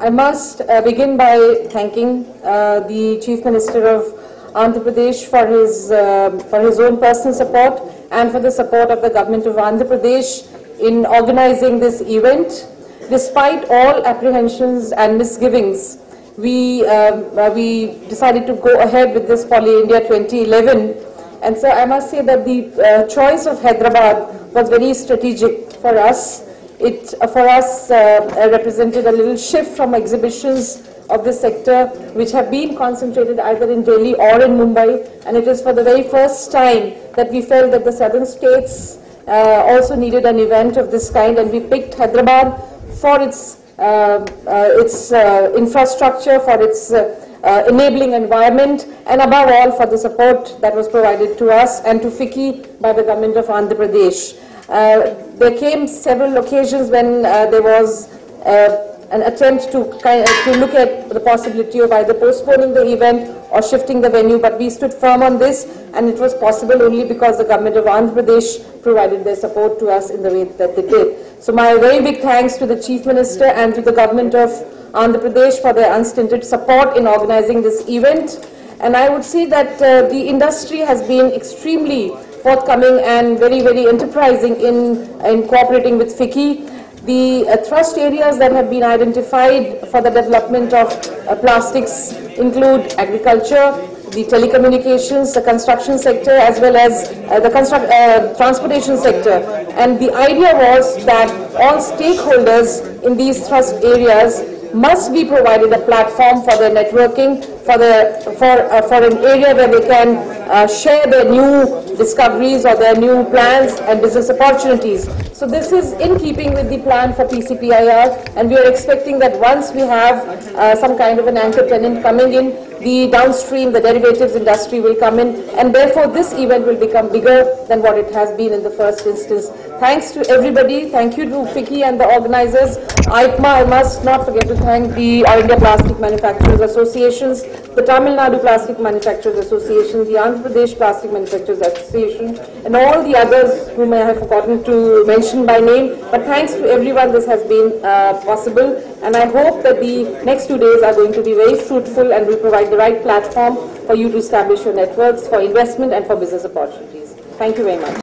I must begin by thanking the Chief Minister of Andhra Pradesh for his own personal support and for the support of the government of Andhra Pradesh in organizing this event. Despite all apprehensions and misgivings, we decided to go ahead with this Poly India 2011, and so I must say that the choice of Hyderabad was very strategic for us. It represented a little shift from exhibitions of this sector which have been concentrated either in Delhi or in Mumbai, and it is for the very first time that we felt that the southern states also needed an event of this kind, and we picked Hyderabad for its infrastructure, for its enabling environment, and above all for the support that was provided to us and to FICCI by the government of Andhra Pradesh. There came several occasions when there was an attempt to look at the possibility of either postponing the event or shifting the venue, but we stood firm on this, and it was possible only because the government of Andhra Pradesh provided their support to us in the way that they did. So my very big thanks to the Chief Minister and to the government of Andhra Pradesh for their unstinted support in organizing this event. And I would say that the industry has been extremely forthcoming and very, very enterprising in cooperating with FICCI. The thrust areas that have been identified for the development of plastics include agriculture, the telecommunications, the construction sector, as well as the transportation sector. And the idea was that all stakeholders in these thrust areas must be provided a platform for their networking, for an area where they can share their new discoveries or their new plans and business opportunities. So this is in keeping with the plan for PCPIR, and we are expecting that once we have some kind of an anchor tenant coming in, the downstream, the derivatives industry will come in, and therefore this event will become bigger than what it has been in the first instance. Thanks to everybody. Thank you to FICCI and the organizers. IPMA, I must not forget to thank the All India Plastic Manufacturers Associations, the Tamil Nadu Plastic Manufacturers Association, the Andhra Pradesh Plastic Manufacturers Association, and all the others whom I have forgotten to mention by name. But thanks to everyone, this has been possible, and I hope that the next 2 days are going to be very fruitful and will provide the right platform for you to establish your networks for investment and for business opportunities. Thank you very much.